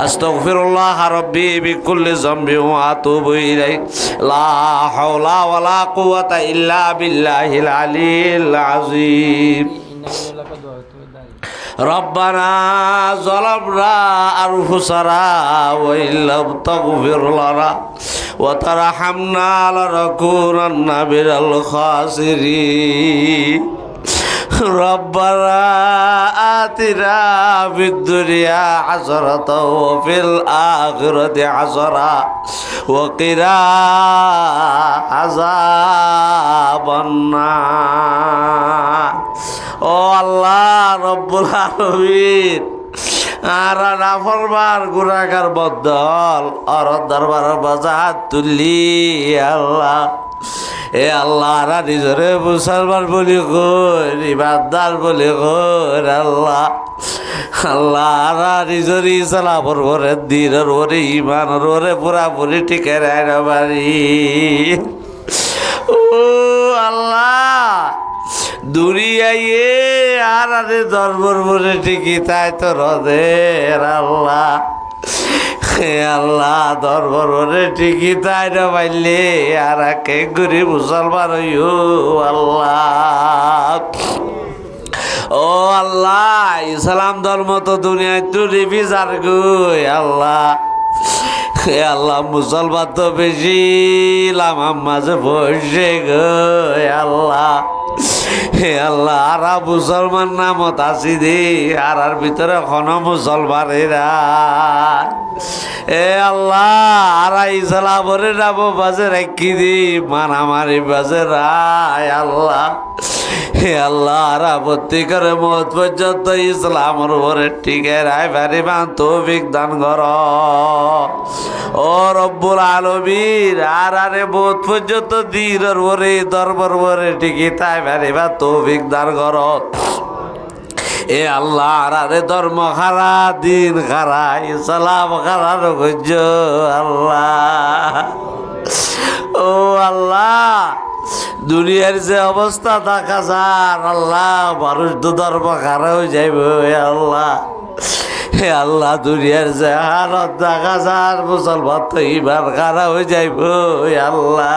আস্তাগফিরুল্লাহ রাব্বি বিকুল্লি যামবি ওয়া আতুবু ইলাইহি লা হাওলা ওয়ালা কুওয়াতা ইল্লা বিল্লাহিল আলিয়্যিল আযীম রব্বানা যালামনা আনফুসানা ওয়া ইল্লাম তাগফির লানা ওয়া তারহামনা লানাকুনান্না মিনাল খাসিরিন রব্বানা আতিনা ফিদ দুনিয়া হাসানাতাও ওয়া ফিল আখিরাতি হাসানাতাও ওয়া কিনা আযাবান নার। ও আল্লাহ রব্বুল আলামিন, আর নাফরমান গুনাহগার বদল আর দরবার বাজাত তুলি আল্লাহ। এ আল্লাহ আরা নিজরে মুসলমান বলি কর, ইমানদার বলি কর আল্লাহ। আল্লাহ আরা নিজরে ইসলামর ওরে দিনের ওরে ইমানের ওরে পুরাপুরি টিকে রাখতে পারি। ও আল্লাহ দুনিয়ায় আর আরে দরবার বলে টিকি তাই তো রদের আল্লাহ। হে আল্লাহ দরবার বলে টিকি তাই না পাইলে আর কে গরি মুসলমান হইও আল্লাহ। ও আল্লাহ ইসলাম ধর্ম তো দুনিয়ায় তো রিভিজার গই আল্লাহ। হে আল্লাহ মুসলমান তো বেশি লামার মাঝে বসে গো আল্লাহ। হে আল্লাহ আরা মুসলমান নামত আসি দে আর ভিতরে কোন মুসলমানেরা এ আল্লাহ আরা ইসলামরে নাম বাজে রাখি দি মারামারি বাজে রায় আল্লাহ। হে আল্লাহ আরা ভর্তি করে মত পর্যন্ত ইসলামর উপরে টিকে রায় পারিবান তৌফিক দান কর। ও রব্বুল আলামিন আর আরে মত পর্যন্ত দিনের উপরে দরবার উপরে টিকে তাই পারিবা তৌফিক দান কর। এ আল্লাহ আরে ধর্ম খারা দিন খারা ইসলাম খারা রোগ্য আল্লাহ। ও আল্লাহ দুনিয়ার যে অবস্থা দেখা যার আল্লাহ মানুষ তো ধর্ম খারা হয়ে যাইব আল্লাহ। হে আল্লাহ দুনিয়ার যে হালত দেখা যার মুসলমান তো ইমান খারা হয়ে যাইব আল্লাহ।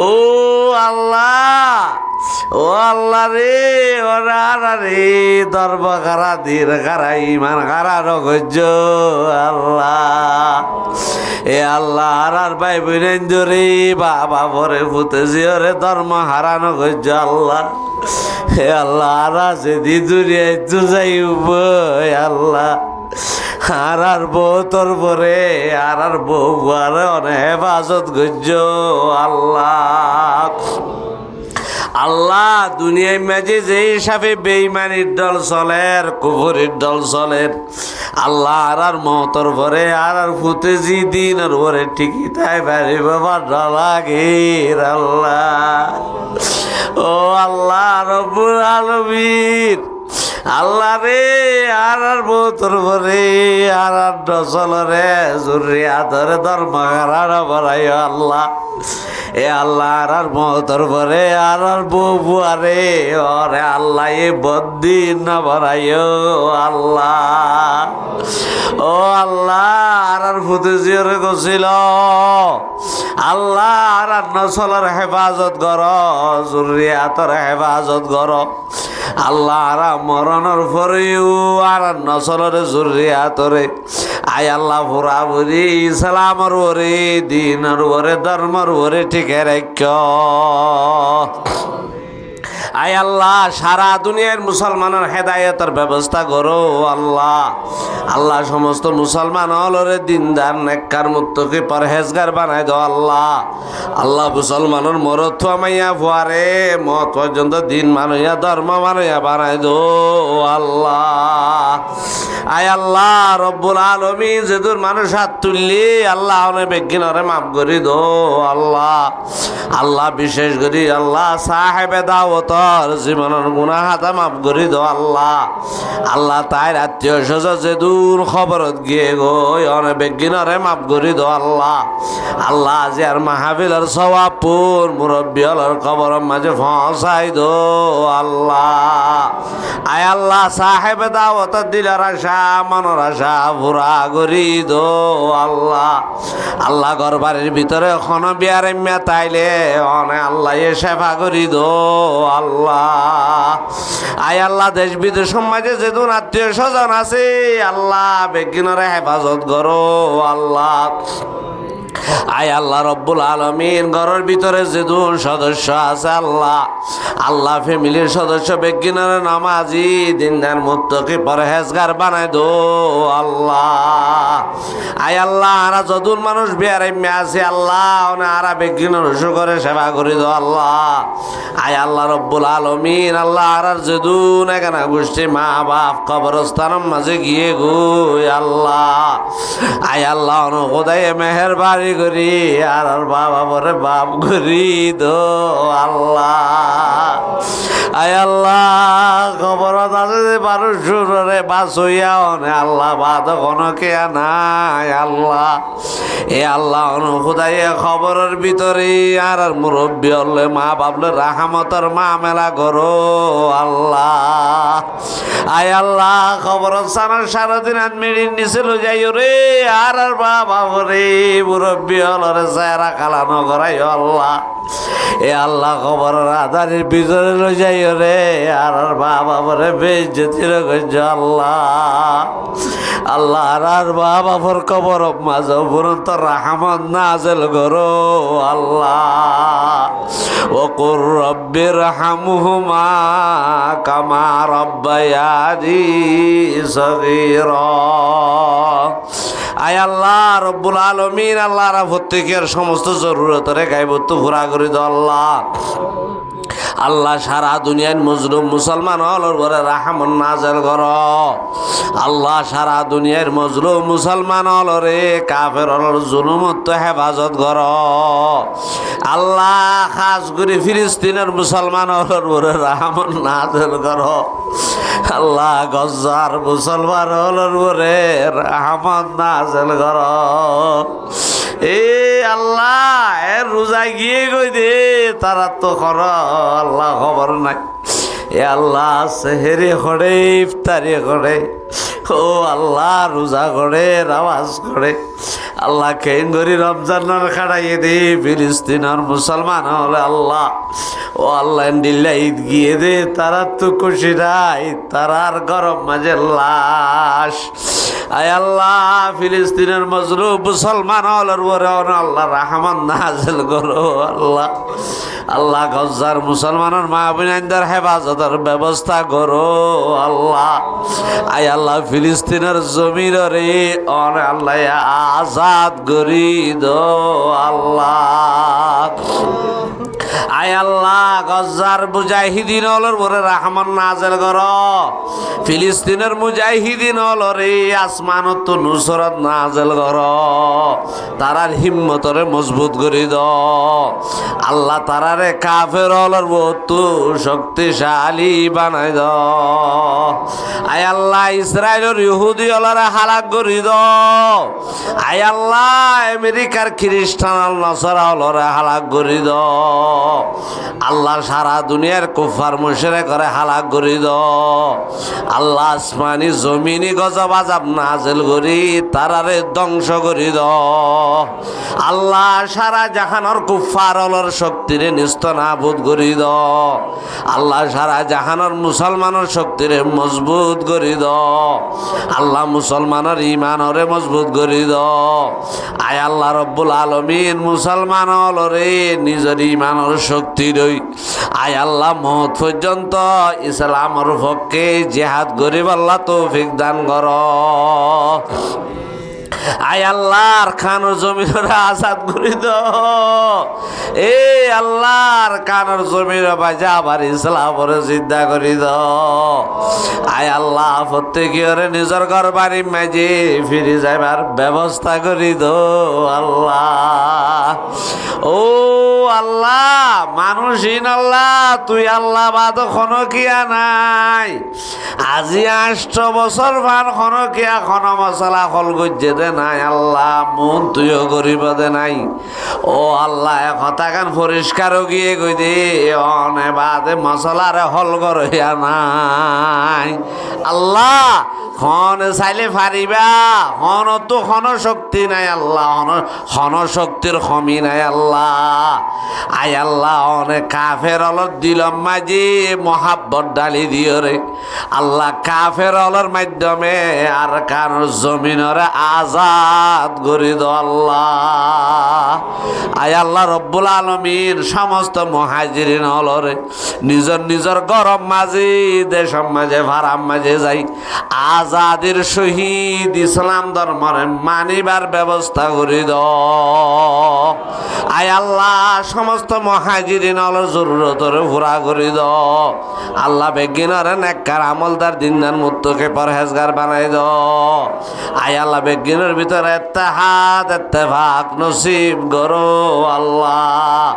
ও আল্লাহ ও আল্লাহ রে ওরা রে ধর্ম খারা দিন খারা ইমান খারা রোগ্য আল্লাহ। এ আল্লাহ আর ভাই বীরেন্দ্রে বাবা পরে ফুতে জিওরে ধর্ম হারানো গজ্জ আল্লাহ। হে আল্লাহ আরা যদি দুনিয়ায় তো যাইব আল্লাহ আর বউ তোর পরে আর বউ আর অনেক হেফাজত গজ্জ আল্লাহ। আল্লাহ দুনিয়ায় মাঝে যে হিসাবে বেঈমানির দল চলের কুফরির দল চলের আল্লাহ আর মতর ভরে আর ফুতে জি দিন আর ভরে ঠিকই তাই পারি বাবা লাগে আল্লাহ। ও আল্লাহ রব্বুল আলামিন আল্লাহ রে আর মতর ভরে আর চলরে জুরিয়া ধরে ধর্ম হারা বড়াই আল্লাহ। এ আল্লাহ আর মতর ভরে আর বউ বুয়ারে ওরে আল্লাহ এ বদ্দি না বড়াইও আল্লাহ। ও আল্লাহ আর ফুতে জিওরে গছিল আল্লাহ আর নসলের হেফাজত কর জুরিয়াতর হেফাজত কর আল্লাহ আর মরণের পরেও আর নসলের জুরিয়াতরে আয় আল্লাহ পুরা বুঝি ইসলামর ওরে দিনের ওরে ধর্মর ওরে ঠিকে রাখ। আয় আল্লাহ সারা দুনিয়ার মুসলমানের হেদায়েতের ব্যবস্থা করো আল্লাহ। আল্লাহ সমস্ত মুসলমান হলরে দিনদার নেককার মুত্তাকি পরহেজগার বানাই দাও আল্লাহ। আল্লাহ মুসলমানের মরত মাইয়া ফুয়ারে মত পর্যন্ত দিন মানুয়া ধর্ম মানুয়া বানাই দো আল্লাহ। আয় আল্লাহ রব্বুল আলামিন যেদুর মানুষ হাত তুললি আল্লাহ অনেক বেগিনরে মাফ করি দো আল্লাহ। আল্লাহ বিশেষ করি আল্লাহ সাহেবে দাওয়াত বছর জীবনের গুনাহ হাতা মাফ করি দো আল্লাহ। আল্লাহ তাই আত্মীয় স্বজন যে দূর খবরত গিয়ে গই অনেক বেগিনরে মাফ করি দো আল্লাহ। আল্লাহ আজি আর মাহফিলের সওয়াবপুর মুরব্বী হলর খবর মাঝে পৌঁছাই দো আল্লাহ। আয় আল্লাহ সাহেবে দাওয়াত দিলার আশা মনের আশা পুরা করি দো আল্লাহ। আল্লাহ ঘর বাড়ির ভিতরে এখন বিয়ারে মেয়ে তাইলে অনে আল্লাহ এ সেবা করি দো আল্লাহ। আয় আল্লাহ দেশ বিদেশ মাঝে যেদিন আত্মীয় স্বজন আছে আল্লাহ বেগিনরে হেফাজত করো আল্লাহ। আয় আল্লাহ রব্বুল আলামিন ঘরের ভিতরে যেদুন সদস্য আছে আল্লাহ, আল্লাহ ফ্যামিলির সদস্য বেগিনারে নামাজি দিনদার মুত্তাকি পরহেজগার বানাই দো আল্লাহ। আয় আল্লাহ আরা যদুন মানুষ বিয়ারে আছে আল্লাহ ওনা আরা বেগিনার করে সেবা করি দো আল্লাহ। আয় আল্লাহ রব্বুল আলামিন আল্লাহ আরার যেদুন এখানে গোষ্ঠী মা বাপ কবরস্থানের মাঝে গিয়ে গুই আল্লাহ। আয় আল্লাহ খোদায় মেহেরবানি করি আর বাবা বরে বাপ করি দো আল্লাহ। আয় আল্লাহ খবরত আছে যে মানুষ শুনরে বাস হইয়া অনে আল্লাহ বাদ কনকে নাই আল্লাহ। এ আল্লাহ অনুখুদাই খবরের ভিতরে আর মুরব্বী হলে মা বাবলে রাহামতর মা মেলা করো আল্লাহ। আয় আল্লাহ খবর সানার সারাদিন মেডিন নিচে লো যাইও রে আর বাবা রে মুরব্বী হলরে চেহারা কালানো করাই আল্লাহ। এ আল্লাহ খবর আদারির ভিতরে লো যাইও রে আর বাবা রে বেজ্জতির গঞ্জ আল্লাহ। আল্লাহ আর বাবা ফর কবর মাঝ পর্যন্ত রাহমত নাজেল করো আল্লাহ। ওকুর রব্বির হামহুমা কামা রব্বায়ানি সগীরা। আয় আল্লাহ রব্বুল আলামিন আল্লাহ রা প্রত্যেকের সমস্ত জরুরতরে গাইবত্ব পুরা করে দাও আল্লাহ। আল্লাহ সারা দুনিয়ার মজলুম মুসলমান হলর ঘরে রাহমত নাজেল কর আল্লাহ। সারা দুনিয়ার মজলুম মুসলমান হলরে কাফের হলর জুলুমত হেফাজত কর আল্লাহ। খাস করে ফিলিস্তিনের মুসলমান হলর ঘরে রাহমত নাজেল কর আল্লাহ। গজ্জার মুসলমান হলর ঘরে রাহমত নাজেল কর এ আল্লাহ। এর রোজায় গিয়ে গই দে তারা তো কর আল্লাহ খবর নাই। এ আল্লাহ সেহেরি করে ইফতারি করে ও আল্লাহ রোজা করে নামাজ করে আল্লাহ কেন করি রমজানের খাড়াইয়ে দে ফিলিস্তিনের মুসলমান হলে আল্লাহ। ও আল্লাহ দিল্লা ঈদ গিয়ে দে তারা তো খুশি নাই তারার গরম মাঝে লাশ। আয় আল্লাহ ফিলিস্তিনের মজলুম মুসলমান হলের পরে আল্লাহ রাহমান নাজেল করো আল্লাহ। আল্লাহ গজ্জার মুসলমানের মা বোনদের হেফাজতের ব্যবস্থা করো আল্লাহ। আয় আল্লাহ ফিলিস্তিনের জমির রে অনে আল্লাহ আজাদ করি দো আল্লাহ। আয় আল্লাহ গজ্জার মুজাহিদিন হলর পরে রাহমান নাজেল কর ফিলিস্তিনের মুজাহিদিন হলরে আসমানত নুসরত নাজেল কর তারার হিম্মতরে মজবুত করি দ আল্লাহ। তারারে কাফের হলর বহুত শক্তিশালী বানাই দ। আয় আল্লাহ ইসরায়েলের ইহুদি হলরে হালাক করি দ। আয় আল্লাহ আমেরিকার খ্রিস্টান নসরা হলরে হালাক করি দ আল্লাহ। সারা দুনিয়ার কুফার মুশরিক করে হালাক করি দ আল্লাহ। আসমানি জমিনি গজব আযাব নাজিল করি তারারে ধ্বংস করি দ আল্লাহ। সারা জাহানের কুফার হলর শক্তিরে নিস্ত নাবুদ করি দ আল্লাহ। সারা জাহানের মুসলমানের শক্তিরে মজবুত করি দ আল্লাহ। মুসলমানের ইমানরে মজবুত করি দ আয় আল্লাহ রব্বুল আলামিন মুসলমান হলরে নিজের ইমানের শক্তি রই আয় আল্লাহ মত পর্যন্ত ইসলামের পক্ষে জিহাদ গরিব আল্লাহ তৌফিক দান কর আয় আল্লাহর খানোর জমির আজাদ করে দাও এ আল্লাহর কানোর জমির বাজা আবার ইসলামের চিন্তা করে দাও আয় আল্লাহ। প্রত্যেকেরে নিজের ঘর বাড়ি মাঝে ফিরে যাইবার ব্যবস্থা করি দো আল্লাহ। ও আল্লাহ, মানুষহীন আল্লাহ, তুই আল্লাহ বাদ খনকিয়া নাই। আজি 8 বছর ভান খনকিয়া খন মশলা খল গজ্জে দে নাই আল্লাহ, মন তুইও গরিব দে নাই। ও আল্লাহ, কথা গান পরিষ্কার গিয়ে গই দে অনে বাদে মশলারে হল গরহিয়া নাই আল্লাহ। খন চাইলে ফারিবা, খন তো খন শক্তি নাই আল্লাহ, খন শক্তির কমি নাই আল্লাহ। আই আল্লাহ, অনেক কাফের অলর দিলম মাঝি মহাব্বত ডালি দিও রে আল্লাহ। কাফের অলর মাধ্যমে আর কার জমিনরে আজাদ করি দো আল্লাহ। আই আল্লাহ রব্বুল আলমিন সমস্ত মুহাজিরিন অলরে নিজর নিজর গরম মাঝি দেশম মাঝে ভারাম মাঝে যাই আজাদের শহীদ ইসলাম ধর্মরে মানিবার ব্যবস্থা করি দ। আয় আল্লাহ, সমস্ত মুহাজিরিন অলর জরুরতরে পুরা করি দ আল্লাহ। বেগিনরে নেককার আমলদার দিনদার মুত্তকে পরহেজগার বানাই দ। আয় আল্লাহ, বেগিনের ভিতরে ইত্তেহাদ ইত্তেফাক নসিব গরো আল্লাহ।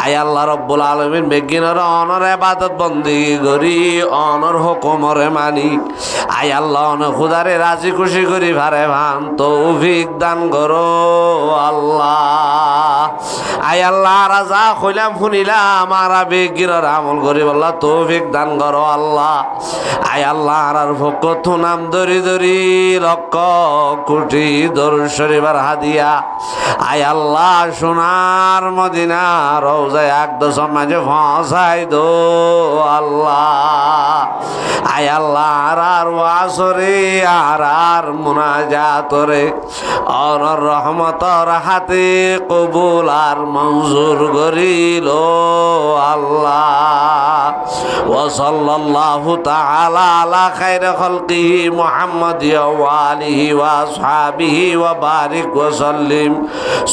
আয় আল্লাহ রব্বুল আলামিন, বেগিনের অনর ইবাদত বন্দেগি করি অনর হুকুমরে মানি। আয় আল্লাহ, অন খুদারে রাজি খুশি করি ভারে ভান তৌফিক দান করো আল্লাহ। আয় আল্লাহ, রাজা কইলাম শুনিলাম আর বেগিনের আমল করি বললা তৌফিক দান করো আল্লাহ। আয় আল্লাহ, আর ভক্ত নাম ধরি ধরি লক্ষ কোটি দরুদ শরীফের হাদিয়া। আয় আল্লাহ, সোনার মদিনা রওজায় আকদস মাঝে পৌঁছাই দো আল্লাহ। আয় আল্লাহ, আর ওয়াসরে আর মুনাজাতরে অনর রহমতর হাতে কবুল আর মঞ্জুর করিল আল্লাহ। ওয়া সাল্লাল্লাহু তাআলা আলা খায়রি খালকিহি মুহাম্মাদ ওয়া আলিহি ওয়া আসহাবিহি ওয়া বারিক ওয়া সাল্লিম।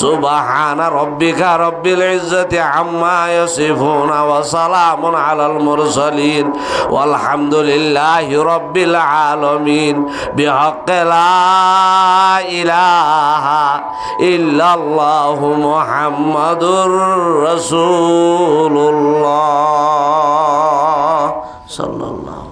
সুবহানা রাব্বিকা রাব্বিল ইজ্জাতি আম্মা ইয়াসিফুন ওয়া সালামুন আলাল মুরসালিন ওয়ালহামদুলিল্লাহি রাব্বিল আলামিন। বিহাক্কি লা ইলাহা ইল্লাল্লাহু মুহাম্মাদুর রাসূলুল্লাহ সাল্লাল্লাহু